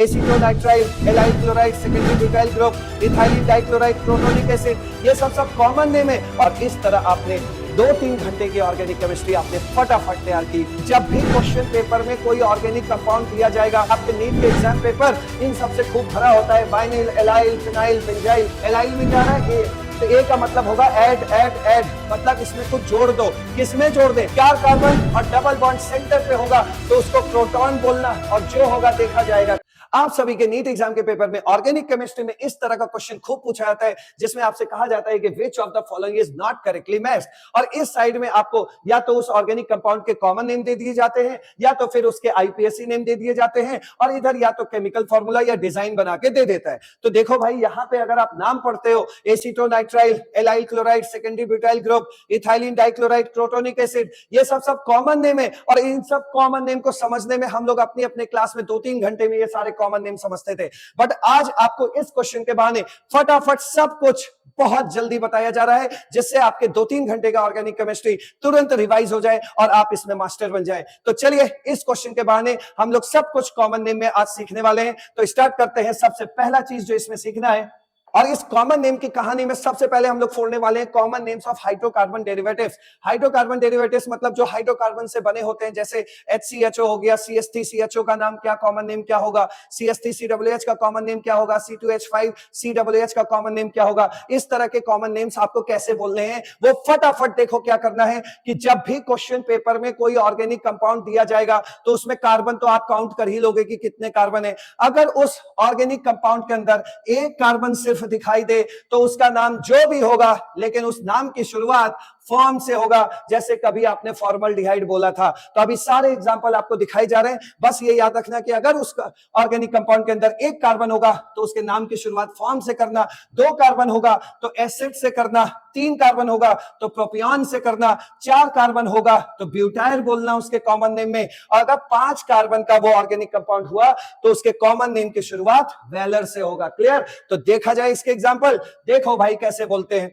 Acetonitrile, allyl chloride, secondary butyl group, ethylene dichloride, protonic acid, ये सब common name है। और इस तरह आपने 2-3 घंटे की ऑर्गेनिक केमिस्ट्री आपने फटाफट तैयार की। जब भी क्वेश्चन पेपर में कोई ऑर्गेनिक कंपाउंड दिया जाएगा, आपके नीट के एग्जाम पेपर इन सबसे खूब भरा होता है। बाइनिल, एलाइल, फिनाइल, बेंजाइल। एलाइल में क्या है? तो ए का मतलब होगा ऐड ऐड ऐड, मतलब इसमें कुछ जोड़ दो। किसमें जोड़ दे? 4 कार्बन और डबल बॉन्ड सेंटर पे होगा तो उसको प्रोटॉन बोलना, और जो होगा देखा जाएगा। आप सभी के नीट एग्जाम के पेपर में ऑर्गेनिक केमिस्ट्री में इस तरह का क्वेश्चन खूब पूछा जाता है, जिसमें आपसे कहा जाता है कि which of the following is not correctly matched. और इस साइड में आपको या तो उस ऑर्गेनिक कंपाउंड के कॉमन नेम दे दिए जाते हैं, या तो फिर उसके आईपीएससी नेम दे दिए जाते हैं, और इधर या तो केमिकल फॉर्मूला या डिजाइन बना के दे देता है। तो देखो भाई, यहाँ पे अगर आप नाम पढ़ते हो, acetonitrile, allyl chloride, secondary butyl group, ethylene dichloride, protonic acid, ये सब कॉमन नेम है। और इन सब कॉमन नेम को समझने में हम लोग अपनी अपने क्लास में 2-3 घंटे में ये सारे कॉमन नेम समझते थे। बट आज आपको इस क्वेश्चन के बहाने फटाफट सब कुछ बहुत जल्दी बताया जा रहा है, जिससे आपके 2-3 घंटे का ऑर्गेनिक केमिस्ट्री तुरंत रिवाइज हो जाए और आप इसमें मास्टर बन जाए। तो चलिए, इस क्वेश्चन के बहाने हम लोग सब कुछ कॉमन नेम में आज सीखने वाले हैं। तो स्टार्ट करते हैं। सबसे पहला चीज जो इसमें सीखना है, और इस कॉमन नेम की कहानी में सबसे पहले हम लोग फोड़ने वाले हैं common names of hydrocarbon derivatives. Hydrocarbon derivatives मतलब जो हाइड्रोकार्बन से बने होते हैं, जैसे HCHO हो गया, CH3CHO का नाम क्या कॉमन नेम क्या होगा, CH3COOH का कॉमन नेम क्या होगा, C2H5COOH का कॉमन नेम क्या होगा। इस तरह के कॉमन नेम्स आपको कैसे बोलने हैं वो फटाफट देखो। क्या करना है कि जब भी क्वेश्चन पेपर में कोई ऑर्गेनिक कंपाउंड दिया जाएगा तो उसमें कार्बन तो आप काउंट कर ही लोगे कि कितने कार्बन है। अगर उस ऑर्गेनिक कंपाउंड के अंदर एक कार्बन सिर्फ दिखाई दे तो उसका नाम जो भी होगा, लेकिन उस नाम की शुरुआत फॉर्म से होगा। जैसे कभी आपने फॉर्मल्डिहाइड बोला था, तो अभी सारे एग्जांपल आपको दिखाई जा रहे हैं। बस ये याद रखना कि अगर उस ऑर्गेनिक कंपाउंड के अंदर एक कार्बन होगा तो उसके नाम की शुरुआत फॉर्म से करना, 2 कार्बन होगा तो एसिड से करना, 3 कार्बन होगा तो प्रोपियन से करना, 4 कार्बन होगा तो ब्यूटाइल बोलना उसके कॉमन नेम में, और अगर 5 कार्बन का वो ऑर्गेनिक कंपाउंड हुआ तो उसके कॉमन नेम की शुरुआत वेलर से होगा। क्लियर? तो देखा जाए इसके एग्जांपल। देखो भाई कैसे बोलते हैं।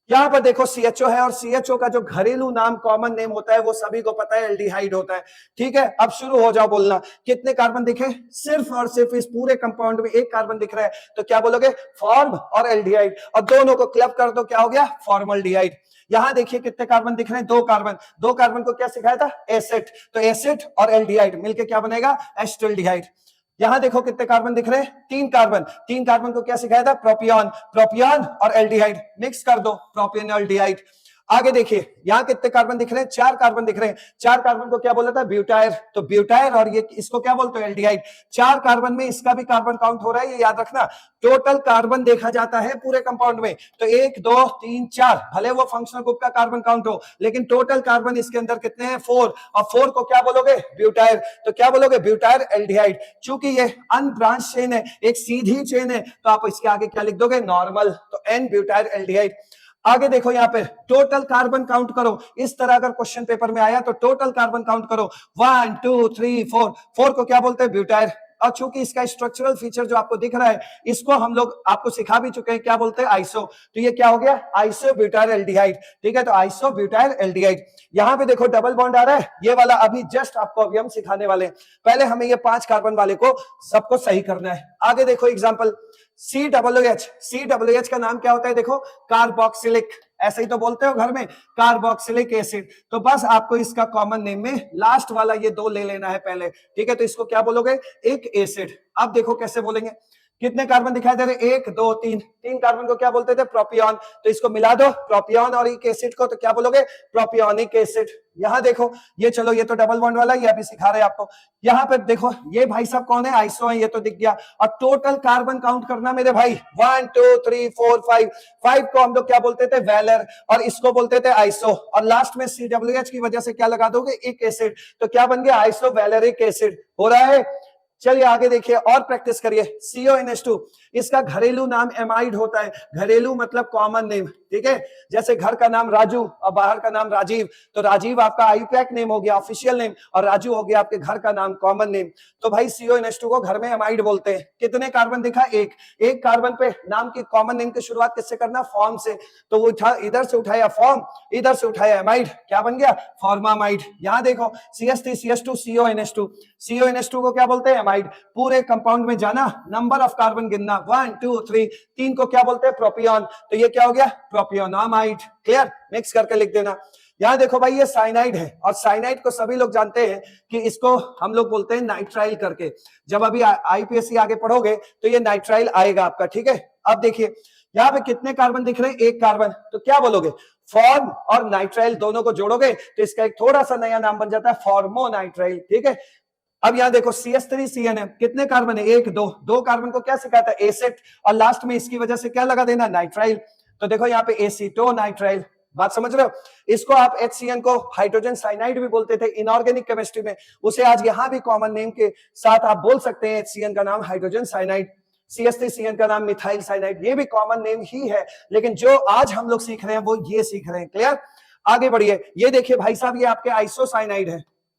यहां पर देखो CHO है, और CHO का जो घरेलू नाम कॉमन नेम होता है वो सभी को पता है, एल्डिहाइड होता है। ठीक है, अब शुरू हो जाओ बोलना। कितने कार्बन दिखे? सिर्फ और सिर्फ इस पूरे कंपाउंड में एक कार्बन दिख रहा है, तो क्या बोलोगे? फॉर्म और एल्डिहाइड, और दोनों को क्लब कर दो, क्या हो गया? फॉर्मल्डिहाइड। यहां देखिए कितने कार्बन दिख रहे हैं? 2 कार्बन। 2 कार्बन को क्या सिखाया था? एसिड। तो एसिड और एल्डिहाइड मिलके क्या बनेगा? एसिटाल्डिहाइड। यहां देखो कितने कार्बन दिख रहे हैं? 3 कार्बन। 3 कार्बन को क्या सिखाया था? प्रोपियन। प्रोपियन और एल्डिहाइड मिक्स कर दो, प्रोपियनल्डिहाइड। आगे देखिए, यहां कितने कार्बन दिख रहे हैं? 4 कार्बन दिख रहे हैं। 4 कार्बन को क्या बोला था? ब्यूटाइल। तो ब्यूटाइल, और ये इसको क्या बोलते हो? एल्डिहाइड। 4 कार्बन में इसका भी कार्बन काउंट हो रहा है, ये याद रखना। टोटल कार्बन देखा जाता है पूरे कंपाउंड में, तो 1 2 3 4, भले वो फंक्शनल ग्रुप का कार्बन काउंट हो, लेकिन टोटल कार्बन इसके अंदर कितने हैं? 4। और 4 को क्या बोलोगे? ब्यूटाइल। तो क्या बोलोगे? Butyl aldehyde. चूंकि ये अनब्रांच चेन है, एक सीधी चेन है, तो आप इसके आगे क्या लिख दोगे? नॉर्मल। तो N ब्यूटाइल एल्डिहाइड। आगे देखो, यहाँ पे टोटल कार्बन काउंट करो। इस तरह अगर क्वेश्चन पेपर में आया तो टोटल कार्बन काउंट करो। 1 2 3 4। 4 को क्या बोलते हैं? ब्यूटाइल। और चूंकि इसका स्ट्रक्चरल फीचर जो आपको दिख रहा है, इसको हम लोग आपको सिखा भी चुके हैं, क्या बोलते हैं? आइसो। तो ये क्या हो गया? Iso butyl aldehyde. ठीक है, तो आइसो ब्यूटाइल एल्डिहाइड। यहाँ पे देखो डबल बॉन्ड आ रहा है, ये वाला अभी जस्ट आपको अभी हम सिखाने वाले हैं। पहले हमें ये 5 कार्बन वाले को सबको सही करना है। आगे देखो एग्जाम्पल, COOH। COOH का नाम क्या होता है? देखो, कार्बोक्सिलिक। ऐसे ही तो बोलते हो घर में, कार्बोक्सिलिक एसिड। तो बस आपको इसका कॉमन नेम में लास्ट वाला ये 2 ले लेना है पहले। ठीक है, तो इसको क्या बोलोगे? एक एसिड। अब देखो कैसे बोलेंगे। कितने कार्बन दिखाई दे रहे? 1 2 3। 3 कार्बन को क्या बोलते थे? प्रोपियन। तो इसको मिला दो, प्रोपियन और एक एसिड को, तो क्या बोलोगे? Propionic acid. यहां देखो, ये चलो, ये तो डबल बॉन्ड वाला, ये अभी सिखा रहे हैं आपको। यहां पे देखो, ये भाई साहब कौन है? आइसो है, ये तो दिख गया। और टोटल कार्बन काउंट करना मेरे भाई, 1 2 3 4 5। 5 को हम लोग क्या बोलते थे? वेलर, और इसको बोलते थे आइसो। और लास्ट में COOH की वजह से क्या लगा दोगे? एक एसिड। तो क्या बन गया? Isovaleric acid. हो रहा है? चलिए आगे देखिए और प्रैक्टिस करिए। CONH2, इसका घरेलू नाम एमाइड होता है। घरेलू मतलब कॉमन नेम। ठीक है, जैसे घर का नाम राजू और बाहर का नाम राजीव, तो राजीव आपका आईपैक नेम हो गया, ऑफिशियल नेम, और राजू हो गया आपके घर का नाम, कॉमन नेम। तो भाई CONH2 को घर में एमाइड बोलते हैं। कितने कार्बन दिखा? एक कार्बन पे नाम की कॉमन नेम की शुरुआत किससे करना? फॉर्म से। तो वो इधर से उठाया फॉर्म, इधर से उठाया एमाइड, क्या बन गया? फॉर्मामाइड। यहां देखो, CH3CH2 CONH2। CONH2 को क्या बोलते हैं? ब्रोमाइड, पूरे कंपाउंड में जाना, नंबर ऑफ कार्बन गिनना 1 2 3, 3 को क्या बोलते हैं प्रोपियन, तो ये क्या हो गया प्रोपियोनामाइड। क्लियर, मिक्स करके लिख देना। यहां देखो भाई ये साइनाइड है और साइनाइड को सभी लोग जानते हैं कि इसको हम लोग बोलते हैं नाइट्राइल करके। जब अभी आईपीएससी आगे पढ़ोगे तो ये नाइट्राइल आएगा आपका, ठीक है। अब देखिए यहाँ पे कितने कार्बन दिख रहे हैं, एक कार्बन, तो क्या बोलोगे फॉर्म और नाइट्राइल दोनों को जोड़ोगे तो इसका एक थोड़ा सा नया नाम बन जाता है फॉर्मोनाइट्राइल, ठीक है। अब यहां देखो CH3CN है, कितने कार्बन है, एक दो, दो कार्बन को क्या सिखाता है एसिड, और लास्ट में इसकी वजह से क्या लगा देना नाइट्राइल, तो देखो यहाँ पे एसीटोनाइट्राइल। बात समझ रहे हो, इसको आप HCN को हाइड्रोजन साइनाइड भी बोलते थे इनऑर्गेनिक केमिस्ट्री में, उसे आज यहां भी कॉमन नेम के साथ आप बोल सकते हैं। HCN का नाम हाइड्रोजन साइनाइड, CH3CN का नाम मिथाइल साइनाइड, ये भी कॉमन नेम ही है, लेकिन जो आज हम लोग सीख रहे हैं वो ये सीख रहे हैं। क्लियर, आगे बढ़िए। ये देखिए भाई साहब, ये आपके आइसोसाइनाइड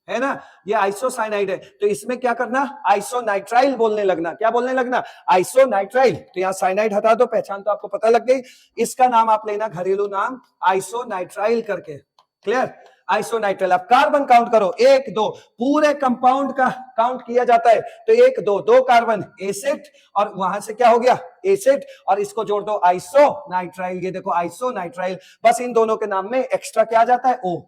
है ना, ये आइसोसाइनाइड है, तो इसमें क्या करना आइसोनाइट्राइल बोलने लगना, क्या बोलने लगना आइसोनाइट्राइल। तो यहाँ साइनाइड हटा दो, पहचान तो आपको पता लग गई, इसका नाम आप लेना घरेलू नाम आइसोनाइट्राइल करके। क्लियर, आइसोनाइट्राइल। अब कार्बन काउंट करो, एक दो, पूरे कंपाउंड का काउंट किया जाता है, तो एक दो, दो कार्बन एसिड, और वहां से क्या हो गया एसिड, और इसको जोड़ दो आइसोनाइट्राइल, ये देखो आइसोनाइट्राइल। बस इन दोनों के नाम में एक्स्ट्रा क्या आ जाता है ओ,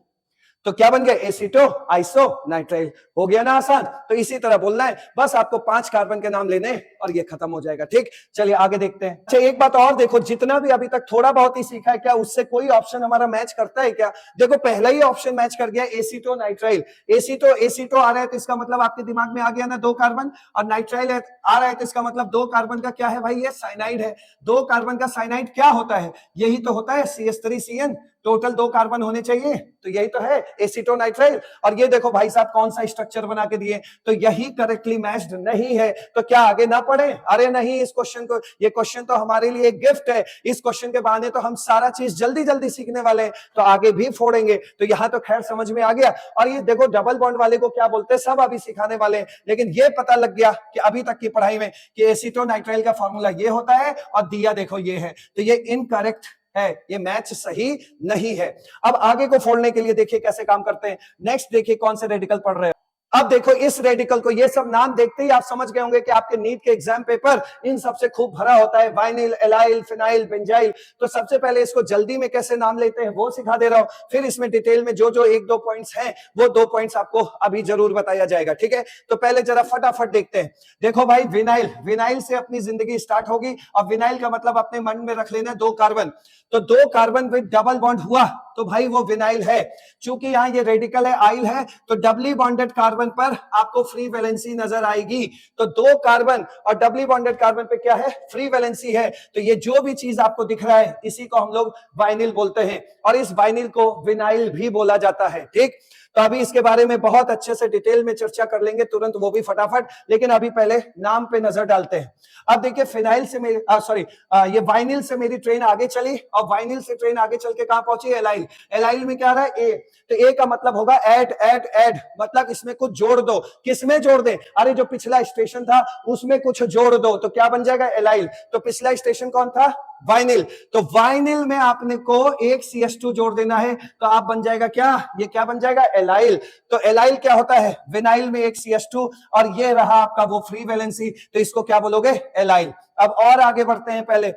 तो क्या बन गया एसिटो आइसोनाइट्राइल। हो गया ना आसान, तो इसी तरह बोलना है, बस आपको 5 कार्बन के नाम लेने और ये खत्म हो जाएगा। ठीक, चलिए आगे देखते हैं। अच्छा एक बात और देखो, जितना भी अभी तक थोड़ा बहुत ही सीखा है, क्या उससे कोई ऑप्शन हमारा मैच करता है क्या? देखो पहला ही ऑप्शन मैच कर गया एसीटोनाइट्राइल। एसीटो आ रहा है तो इसका मतलब आपके दिमाग में आ गया ना 2 कार्बन, और नाइट्राइल आ रहा है तो इसका मतलब 2 कार्बन का क्या है भाई, ये साइनाइड है। 2 कार्बन का साइनाइड क्या होता है, यही तो होता है CH3CN, टोटल 2 कार्बन होने चाहिए, तो यही तो है एसीटोनाइट्राइल। और ये देखो भाई साहब कौन सा स्ट्रक्चर बना के दिए, तो यही करेक्टली मैच्ड नहीं है, तो क्या आगे ना पढ़े? अरे नहीं, इस क्वेश्चन को, ये क्वेश्चन तो हमारे लिए एक गिफ्ट है, इस क्वेश्चन के बहाने तो हम सारा चीज जल्दी जल्दी सीखने वाले हैं, तो आगे भी फोड़ेंगे। तो यहाँ तो खैर समझ में आ गया। और ये देखो डबल बॉन्ड वाले को क्या बोलते हैं, सब अभी सिखाने वाले हैं, लेकिन ये पता लग गया कि अभी तक की पढ़ाई में कि एसीटोनाइट्राइल का फॉर्मूला ये होता है और दिया देखो ये है, तो ये इनकरेक्ट है, ये मैच सही नहीं है। अब आगे को फोड़ने के लिए देखिए कैसे काम करते हैं। नेक्स्ट देखिए कौन से रेडिकल पढ़ रहे हैं। अब देखो इस रेडिकल को, ये सब नाम देखते ही आप समझ गए होंगे कि आपके नीट के एग्जाम पेपर इन सबसे खूब भरा होता है, वाइनिल, एलाइल, फिनाइल, बेंजाइल। तो सबसे पहले इसको जल्दी में कैसे नाम लेते हैं वो सिखा दे रहा हूं, फिर इसमें डिटेल में जो जो 1-2 पॉइंट्स हैं वो 2 पॉइंट्स आपको अभी जरूर बताया जाएगा। ठीक है, तो पहले जरा फटाफट देखते हैं। देखो भाई विनाइल, विनाइल से अपनी जिंदगी स्टार्ट होगी, और विनाइल का मतलब अपने मन में रख लेना 2 कार्बन, तो 2 कार्बन विद डबल बॉन्ड हुआ तो भाई वो विनाइल है। चूंकि यहाँ ये रेडिकल है, आइल है, तो डबली बॉन्डेड कार्बन पर आपको फ्री वैलेंसी नजर आएगी। तो 2 कार्बन और डबली बॉन्डेड कार्बन पे क्या है, फ्री वैलेंसी है। तो ये जो भी चीज आपको दिख रहा है इसी को हम लोग वाइनिल बोलते हैं, और इस वाइनिल को विनाइल भी बोला जाता है। ठीक, तो अभी इसके बारे में बहुत अच्छे से डिटेल में चर्चा कर लेंगे तुरंत, वो भी फटाफट, लेकिन अभी पहले नाम पे नजर डालते हैं। अब देखिए फिनाइल से मेरी ये वाइनिल से मेरी ट्रेन आगे चली, और वाइनिल से ट्रेन आगे चल के कहां पहुंची, एलाइल। एलाइल में क्या आ रहा है ए, तो ए का मतलब होगा ऐड ऐड ऐड, मतलब इसमें कुछ जोड़ दो। किसमें जोड़ दे, अरे जो पिछला स्टेशन था उसमें कुछ जोड़ दो, तो क्या बन जाएगा एलाइल। तो पिछला स्टेशन कौन था, वाइनिल, तो वाइनिल में आपने को एक CH2 जोड़ देना है, तो आप बन जाएगा क्या, ये क्या बन जाएगा एलाइल। तो एलाइल क्या होता है, विनाइल में एक CH2, और ये रहा आपका वो फ्री वैलेंसी, तो इसको क्या बोलोगे एलाइल। अब और आगे बढ़ते हैं, पहले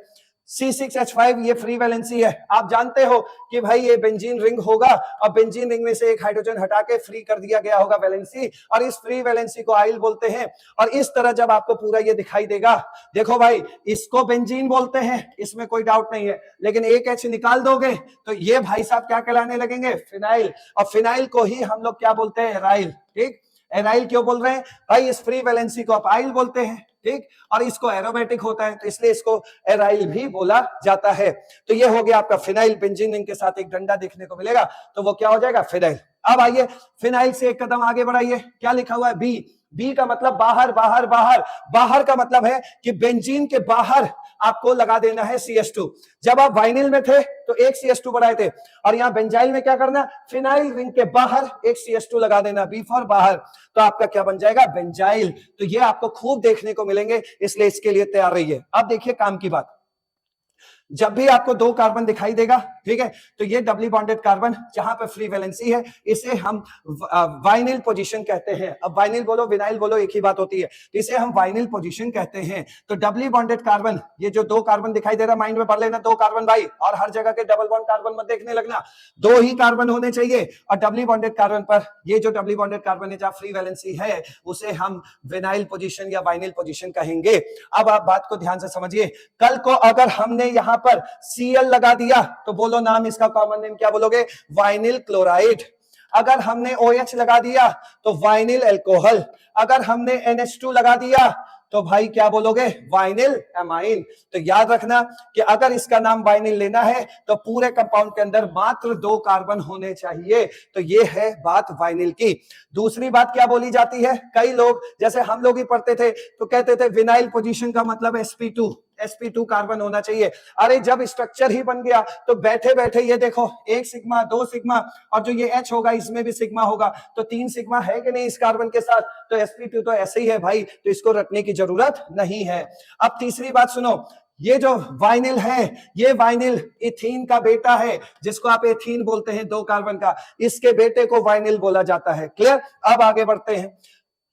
C6H5 ये फ्री वैलेंसी है। आप जानते हो कि भाई ये बेंजीन रिंग होगा, और बेंजीन रिंग में से एक हाइड्रोजन हटा के फ्री कर दिया गया होगा वैलेंसी, और इस फ्री वैलेंसी को आइल बोलते हैं। और इस तरह जब आपको पूरा ये दिखाई देगा, देखो भाई इसको बेंजीन बोलते हैं, इसमें कोई डाउट नहीं है, लेकिन एक H निकाल दोगे तो ये भाई साहब क्या कहलाने लगेंगे, फिनाइल। और फिनाइल को ही हम लोग क्या बोलते हैं, एराइल। ठीक, एराइल क्यों बोल रहे हैं भाई, इस फ्री वैलेंसी को आप आइल बोलते हैं। ठीक, और इसको एरोमेटिक होता है तो इसलिए इसको एराइल भी बोला जाता है। तो ये हो गया आपका फिनाइल, बेंजीन रिंग के साथ एक डंडा देखने को मिलेगा, तो वो क्या हो जाएगा फिनाइल। अब आइए फिनाइल से एक कदम आगे बढ़ाइए, क्या लिखा हुआ है बी। बी का मतलब बाहर बाहर बाहर, बाहर का मतलब है कि बेंजीन के बाहर आपको लगा देना है CH2। जब आप वाइनिल में थे तो एक CH2 बढ़ाए थे, और यहाँ बेंजाइल में क्या करना, फिनाइल रिंग के बाहर एक CH2 लगा देना, बी फॉर बाहर, तो आपका क्या बन जाएगा बेंजाइल। तो ये आपको खूब देखने को मिलेंगे, इसलिए इसके लिए तैयार रहिए। अब देखिए काम की बात, जब भी आपको 2 कार्बन दिखाई देगा ठीक है। तो ये डबली बॉन्डेड कार्बन जहां पे फ्री वैलेंसी है, इसे हम वाइनिल पोजीशन कहते हैं। अब वाइनिल बोलो विनाइल बोलो एक ही बात होती है, तो इसे हम वाइनिल पोजीशन कहते हैं। तो डबली बॉन्डेड कार्बन, ये जो दो कार्बन दिखाई दे रहा, माइंड में पढ़ लेना, दो कार्बन भाई, और हर जगह के डबल बॉन्ड कार्बन मत देखने लगना, दो ही कार्बन होने चाहिए। और डबली बॉन्डेड कार्बन पर, ये जो डबली बॉन्डेड कार्बन है जहां फ्री वैलेंसी है, उसे हम विनाइल पोजीशन या वाइनिल पोजीशन कहेंगे। अब आप बात को ध्यान से समझिए, कल को अगर हमने यहां पर Cl लगा दिया तो बोलो नाम इसका कॉमन नेम क्या बोलोगे? Vinyl chloride. अगर हमने OH लगा दिया तो वाइनिल अल्कोहल। अगर हमने NH2 लगा दिया तो भाई क्या बोलोगे? Vinyl amine. तो याद रखना कि अगर इसका नाम वाइनिल लेना है तो पूरे कंपाउंड के अंदर मात्र दो कार्बन होने चाहिए। तो ये है बात वाइनिल की। दूसरी बात क्या बोली जाती है, कई लोग, जैसे हम लोग ही पढ़ते थे तो कहते थे विनाइल पोजीशन का मतलब sp2 कार्बन होना चाहिए। अरे जब स्ट्रक्चर ही बन गया तो बैठे बैठे ये देखो, एक सिग्मा, दो सिग्मा, और जो ये H होगा इसमें भी सिग्मा होगा, तो तीन सिग्मा है कि नहीं इस कार्बन के साथ? तो sp2 तो ऐसे ही है भाई, तो इसको रटने की जरूरत नहीं है। अब तीसरी बात सुनो, ये जो वाइनिल है, ये वाइनिल इथीन का बेटा है, जिसको आप एथीन बोलते हैं, दो कार्बन का, इसके बेटे को वाइनिल बोला जाता है। क्लियर? अब आगे बढ़ते हैं।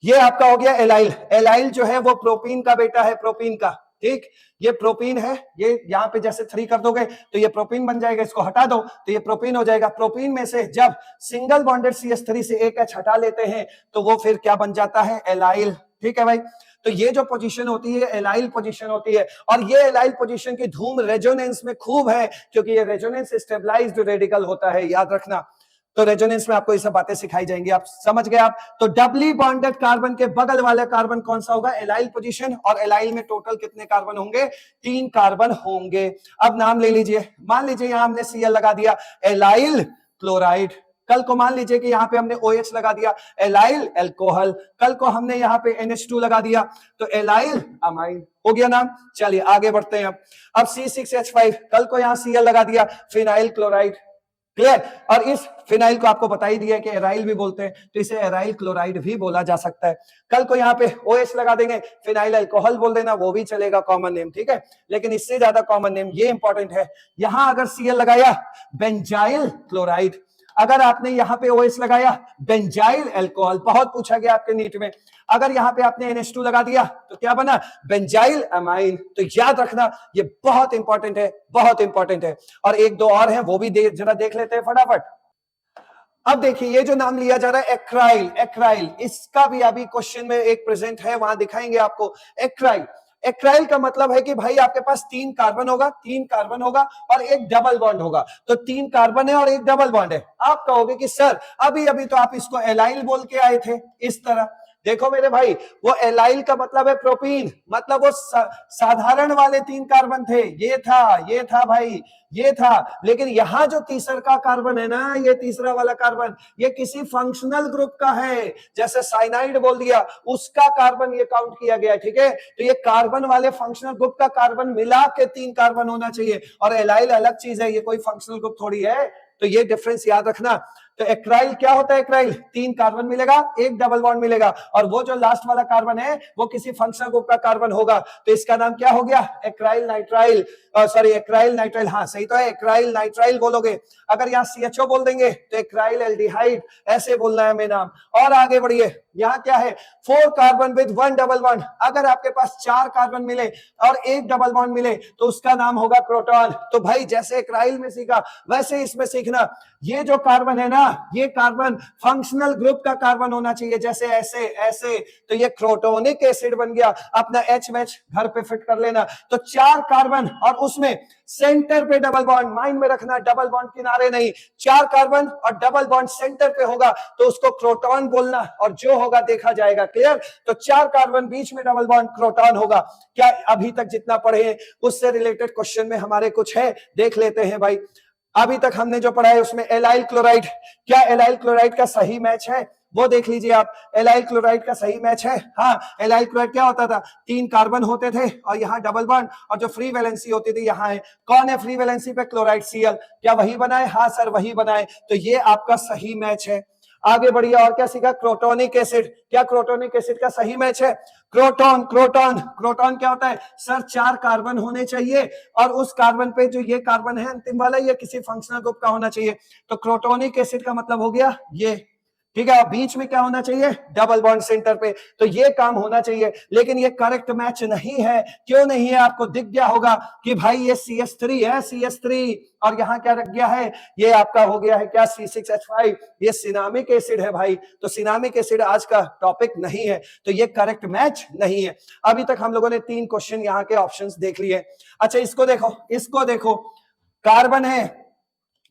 ये आपका हो गया एलाइल। एलाइल जो है वो प्रोपीन का बेटा है, प्रोपीन का, ठीक। ये प्रोपीन है, ये यहां पे जैसे 3 कर दोगे तो ये प्रोपीन बन जाएगा, इसको हटा दो तो ये प्रोपीन हो जाएगा। प्रोपीन में से जब सिंगल बॉन्डेड CH3 से एक H हटा लेते हैं तो वो फिर क्या बन जाता है? एलाइल। ठीक है भाई। तो ये जो पोजीशन होती है एलाइल पोजीशन होती है, और ये एलाइल पोजीशन की धूम रेजोनेंस में खूब है, क्योंकि ये रेजोनेंस स्टेबलाइज्ड रेडिकल होता है, याद रखना। तो रेजोनेंस में आपको ये सब बातें सिखाई जाएंगी, आप समझ गए आप। तो डबली बॉन्डेड कार्बन के बगल वाले कार्बन कौन सा होगा? Allyl position. और एलाइल में टोटल कितने कार्बन होंगे? 3 कार्बन होंगे। अब नाम ले लीजिए, मान लीजिए यहां हमने Cl लगा दिया, एलाइल क्लोराइड। कल को मान लीजिए कि यहाँ पे हमने OH लगा दिया, एलाइल अल्कोहल। कल को हमने यहाँ पे NH2 लगा दिया तो एलाइल अमाइन। हो गया नाम। चलिए आगे बढ़ते हैं। अब C6H5, कल को यहाँ Cl लगा दिया, फिनाइल क्लोराइड। क्लियर? और इस फिनाइल को आपको बता ही दिया कि एराइल भी बोलते हैं, तो इसे एराइल क्लोराइड भी बोला जा सकता है। कल को यहाँ पे OH लगा देंगे, फिनाइल अल्कोहल बोल देना, वो भी चलेगा, कॉमन नेम, ठीक है। लेकिन इससे ज्यादा कॉमन नेम ये इंपॉर्टेंट है, यहां अगर Cl लगाया, बेंजाइल क्लोराइड। अगर आपने यहाँ पे OH लगाया, बेंजाइल अल्कोहल, बहुत पूछा गया आपके नीट में। अगर यहाँ पे आपने NH2 लगा दिया तो क्या बना? Benzyl amine. तो याद रखना, ये बहुत इंपॉर्टेंट है, बहुत इंपॉर्टेंट है। और एक दो और हैं, वो भी जरा देख लेते हैं फटाफट। अब देखिए ये जो नाम लिया जा रहा है एक्राइल, एक्राइल, इसका भी अभी क्वेश्चन में एक प्रेजेंट है, वहां दिखाएंगे आपको। एक्राइल, एक्राइल का मतलब है कि भाई आपके पास 3 कार्बन होगा, 3 कार्बन होगा और एक डबल बॉन्ड होगा। तो 3 कार्बन है और एक डबल बॉन्ड है। आप कहोगे कि सर अभी अभी तो आप इसको एलाइल बोल के आए थे, इस तरह। देखो मेरे भाई, वो एलाइल का मतलब है प्रोपीन, मतलब वो साधारण वाले 3 कार्बन थे, ये था भाई, ये था। लेकिन यहां जो तीसरा का कार्बन है ना, ये तीसरा वाला कार्बन, ये किसी फंक्शनल ग्रुप का है। जैसे साइनाइड बोल दिया, उसका कार्बन ये काउंट किया गया, ठीक है। तो ये कार्बन वाले फंक्शनल ग्रुप का कार्बन मिला के 3 कार्बन होना चाहिए, और एलाइल अलग चीज है, ये कोई फंक्शनल ग्रुप थोड़ी है। तो ये डिफरेंस याद रखना। तो एक्राइल क्या होता है? एक्राइल 3 कार्बन मिलेगा, एक डबल बॉन्ड मिलेगा, और वो जो लास्ट वाला कार्बन है वो किसी फंक्शनल ग्रुप का कार्बन होगा। तो इसका नाम क्या हो गया? एक्राइल नाइट्राइल, सॉरी एक्राइल नाइट्राइल, हाँ सही तो है, एक्राइल नाइट्राइल बोलोगे। अगर यहाँ CHO बोल देंगे तो एक्राइल एल्डिहाइड, ऐसे बोलना है मेरा नाम। और आगे बढ़िए, यहाँ क्या है? 4 कार्बन विद 1 डबल बॉन्ड। अगर आपके पास 4 कार्बन मिले और एक डबल बॉन्ड मिले तो उसका नाम होगा प्रोटॉन। तो भाई जैसे एक्राइल में सीखा वैसे इसमें सीखना, ये जो कार्बन है ना, ये कार्बन फंक्शनल ग्रुप का कार्बन होना चाहिए, जैसे ऐसे ऐसे। तो ये क्रोटोनिक एसिड बन गया। अपना H घर पे फिट कर लेना। तो 4 कार्बन और उसमें सेंटर पे डबल बॉन्ड, माइंड में रखना, डबल बॉन्ड किनारे नहीं। 4 कार्बन और डबल बॉन्ड सेंटर पे होगा तो उसको क्रोटॉन बोलना, और जो होगा देखा जाएगा। क्लियर? तो 4 कार्बन बीच में डबल बॉन्ड, क्रोटॉन होगा। क्या अभी तक जितना पढ़े हैं उससे रिलेटेड क्वेश्चन में हमारे कुछ है, देख लेते हैं भाई। अभी तक हमने जो पढ़ा है उसमें एलाइल क्लोराइड, क्या एलाइल क्लोराइड का सही मैच है वो देख लीजिए आप। एलाइल क्लोराइड का सही मैच है, हाँ। एलाइल क्लोराइड क्या होता था? 3 कार्बन होते थे और यहाँ डबल बॉन्ड, और जो फ्री वैलेंसी होती थी यहाँ है। कौन है फ्री वैलेंसी पे? Chloride, Cl। क्या वही बनाए? हाँ सर वही बनाए। तो ये आपका सही मैच है। आगे बढ़िए, और क्या सीखा? Crotonic acid. क्या क्रोटोनिक एसिड का सही मैच है? क्रोटॉन। क्रोटॉन क्रोटॉन क्या होता है सर? 4 कार्बन होने चाहिए, और उस कार्बन पे जो ये कार्बन है अंतिम वाला, ये किसी फंक्शनल ग्रुप का होना चाहिए। तो क्रोटोनिक एसिड का मतलब हो गया ये, ठीक है। बीच में क्या होना चाहिए? डबल बॉन्ड सेंटर पे। तो ये काम होना चाहिए, लेकिन ये करेक्ट मैच नहीं है। क्यों नहीं है? आपको दिख गया होगा कि भाई ये CH3 है, CH3, और यहां क्या रख गया है? ये आपका हो गया है क्या? C6H5। ये सिनामिक एसिड है भाई। तो सिनामिक एसिड आज का टॉपिक नहीं है, तो ये करेक्ट मैच नहीं है। अभी तक हम लोगों ने 3 क्वेश्चन यहाँ के ऑप्शंस देख लिए। अच्छा इसको देखो, इसको देखो, कार्बन है,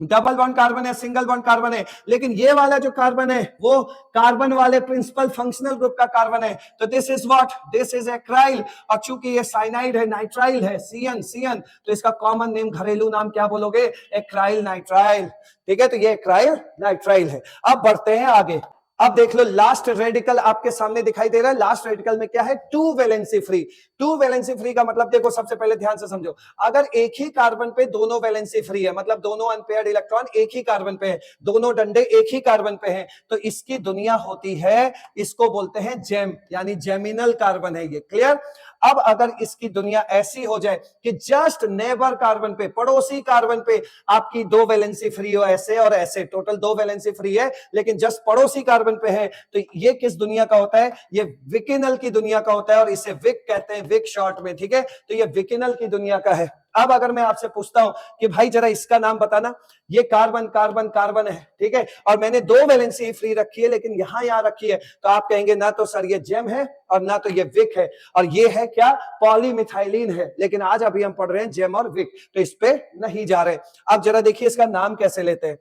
डबल बॉन्ड कार्बन है, सिंगल बॉन्ड कार्बन है, लेकिन ये वाला जो कार्बन है वो कार्बन वाले प्रिंसिपल फंक्शनल ग्रुप का कार्बन है। तो this is what? This is एक्राइल। और चूंकि ये साइनाइड है, नाइट्राइल है, CN, तो इसका कॉमन नेम, घरेलू नाम क्या बोलोगे? एक्राइल नाइट्राइल। ठीक है, तो ये एक्राइल नाइट्राइल है। अब बढ़ते हैं आगे। अब देख लो, लास्ट रेडिकल आपके सामने दिखाई दे रहा है। लास्ट रेडिकल में क्या है? 2 वैलेंसी फ्री। 2 वैलेंसी फ्री का मतलब देखो, सबसे पहले ध्यान से समझो, अगर एक ही कार्बन पे दोनों वैलेंसी फ्री है, मतलब दोनों अनपेयर्ड इलेक्ट्रॉन एक ही कार्बन पे है, दोनों डंडे एक ही कार्बन पे हैं, तो इसकी दुनिया होती है, इसको बोलते हैं जेम, यानी जेमिनल कार्बन है ये। क्लियर? अब अगर इसकी दुनिया ऐसी हो जाए कि जस्ट नेबर कार्बन पे, पड़ोसी कार्बन पे आपकी 2 वैलेंसी फ्री हो, ऐसे और ऐसे, टोटल 2 वैलेंसी फ्री है, लेकिन जस्ट पड़ोसी कार्बन पे है, तो ये किस दुनिया का होता है? ये विकिनल की दुनिया का होता है, और इसे विक कहते हैं, विक शॉर्ट में। ठीक है, तो ये विकिनल की दुनिया का है। अब अगर मैं आपसे पूछता हूं कि भाई जरा इसका नाम बताना, ये कार्बन कार्बन कार्बन है, ठीक है, और मैंने 2 वैलेंसी फ्री रखी है, लेकिन यहां रखी है, तो आप कहेंगे ना तो सर ये जेम है और ना तो ये विक है, और ये है क्या? पॉलीमिथाइलिन है। लेकिन आज अभी हम पढ़ रहे हैं जेम और विक, तो इस पे नहीं जा रहे। अब जरा देखिए इसका नाम कैसे लेते हैं।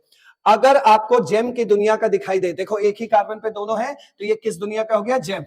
अगर आपको जेम की दुनिया का दिखाई दे, देखो एक ही कार्बन पे दोनों है, तो ये किस दुनिया का हो गया? जेम।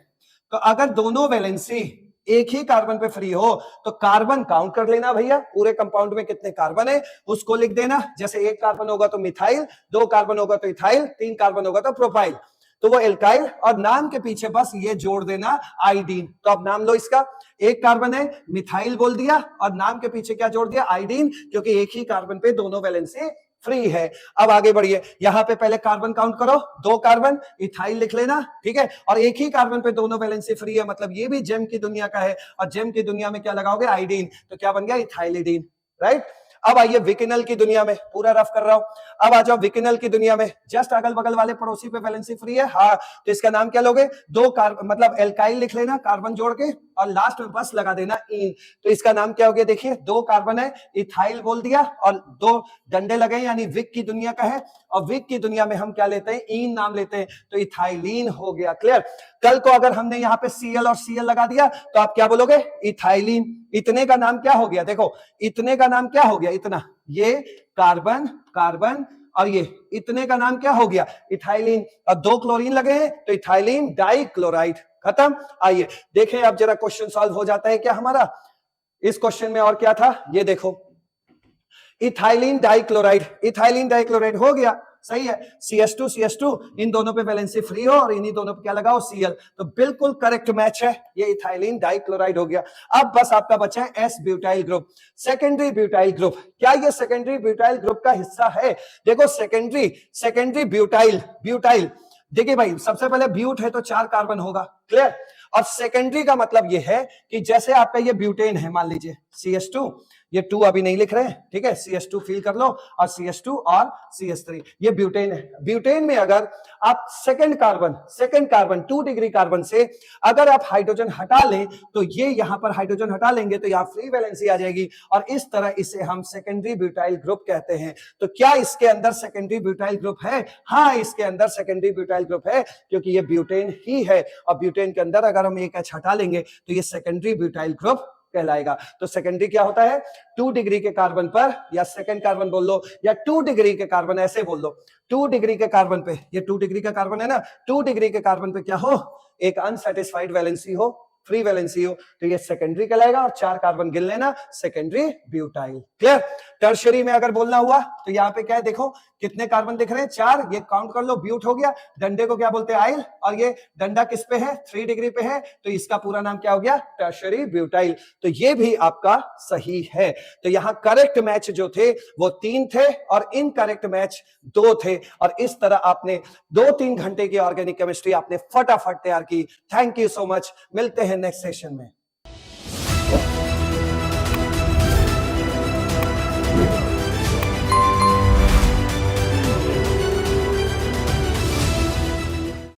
तो अगर दोनों वैलेंसी एक ही कार्बन पे फ्री हो, तो कार्बन काउंट कर लेना भैया, पूरे कंपाउंड में कितने कार्बन है उसको लिख देना। जैसे 1 कार्बन होगा तो मिथाइल, 2 कार्बन होगा तो इथाइल, 3 कार्बन होगा तो प्रोपाइल, तो वो एल्काइल, और नाम के पीछे बस ये जोड़ देना आइडीन। तो अब नाम लो इसका, 1 कार्बन है, मिथाइल बोल दिया, और नाम के पीछे क्या जोड़ दिया? आइडीन, क्योंकि एक ही कार्बन पे दोनों वैलेंसी फ्री है। अब आगे बढ़िए, यहां पे पहले कार्बन काउंट करो, 2 कार्बन, इथाइल लिख लेना, ठीक है, और एक ही कार्बन पे दोनों वैलेंसी फ्री है, मतलब ये भी जेम की दुनिया का है, और जेम की दुनिया में क्या लगाओगे? आइडीन, तो क्या बन गया? इथाइलिडीन। राइट? अब आइए विकिनल की दुनिया में, पूरा रफ कर रहा हूं, अब आ जाओ विकिनल की दुनिया में। जस्ट अगल बगल वाले पड़ोसी पे वैलेंसी फ्री है, हाँ, तो इसका नाम क्या लोगे? 2 कार्बन, मतलब एल्काइल लिख लेना, कार्बन जोड़ के, और लास्ट में बस लगा देना इन। तो इसका नाम क्या हो गया? देखिए 2 कार्बन है, इथाइल बोल दिया, और 2 डंडे लगे, यानी विक की दुनिया का है, और विक की दुनिया में हम क्या लेते हैं? इन नाम लेते हैं, तो इथाइलिन हो गया। क्लियर? कल को अगर हमने यहाँ पे Cl और Cl लगा दिया, तो आप क्या बोलोगे? इथाइलिन। इतने का नाम क्या हो गया? देखो इतने का नाम क्या हो गया? इतना, ये कार्बन कार्बन, और ये इतने का नाम क्या हो गया? इथाइलिन, और 2 क्लोरीन लगे हैं, तो इथाइलिन डाइक्लोराइड। खत्म। आइए देखें अब जरा, क्वेश्चन सॉल्व हो जाता है क्या हमारा? इस क्वेश्चन में और क्या था ये देखो, इथाइलिन डाइक्लोराइड, इथाइलिन डाइक्लोराइड हो गया, सही है। CH2 इन दोनों पे वैलेंसी फ्री हो, और इन्हीं दोनों पे क्या लगाओ? Cl, तो बिल्कुल करेक्ट मैच है, ये इथाइलिन डाइक्लोराइड हो गया। अब बस आपका बचा है S butyl group, secondary butyl group. क्या ये सेकेंडरी ब्यूटाइल ग्रुप का हिस्सा है? देखो सेकेंडरी ब्यूटाइल, देखिए भाई, सबसे पहले ब्यूट है तो 4 कार्बन होगा। क्लियर? और सेकेंडरी का मतलब ये है कि जैसे आपका ये ब्यूटेन है, मान लीजिए CH2, ये 2 अभी नहीं लिख रहे हैं, ठीक है, CH2 फील कर लो, और CH2 और CH3, ये ब्यूटेन है। ब्यूटेन में अगर आप सेकंड कार्बन 2 डिग्री कार्बन से अगर आप हाइड्रोजन हटा लें, तो ये यहां पर हाइड्रोजन हटा लेंगे, तो यहां फ्री वैलेंसी आ जाएगी, और इस तरह इसे हम सेकेंडरी ब्यूटाइल ग्रुप कहते हैं। तो क्या इसके अंदर सेकेंडरी ब्यूटाइल ग्रुप है? हाँ, इसके अंदर सेकेंडरी ब्यूटाइल ग्रुप है, क्योंकि ये ब्यूटेन ही है, और ब्यूटेन के अंदर अगर हम एक H हटा लेंगे, तो ये सेकेंडरी ब्यूटाइल ग्रुप कहलाएगा। तो सेकेंडरी क्या होता है? 2 डिग्री के कार्बन पर, या सेकंड कार्बन बोल लो, या 2 डिग्री के कार्बन, ऐसे बोल दो, 2 डिग्री के कार्बन पे, ये 2 डिग्री का कार्बन है ना, 2 डिग्री के कार्बन पे क्या हो? एक अनसैटिस्फाइड वैलेंसी हो, फ्री वैलेंसी हो, तो ये सेकेंडरी कहलाएगा, और 4 कार्बन गिन लेना, सेकेंडरी ब्यूटाइल। क्लियर? टर्शरी में अगर बोलना हुआ, तो यहाँ पे क्या है देखो, कितने कार्बन दिख रहे हैं? 4। ये काउंट कर लो, ब्यूट हो गया। डंडे को क्या बोलते हैं? आइल। और ये डंडा किस पे है? 3 डिग्री पे है, तो इसका पूरा नाम क्या हो गया? Tertiary butyl. तो ये भी आपका सही है। तो यहां करेक्ट मैच जो थे वो 3 थे और इनकरेक्ट मैच 2 थे। और इस तरह आपने 2-3 घंटे की ऑर्गेनिक केमिस्ट्री आपने फटाफट तैयार की। Thank you so much. मिलते हैं नेक्स्ट सेशन में।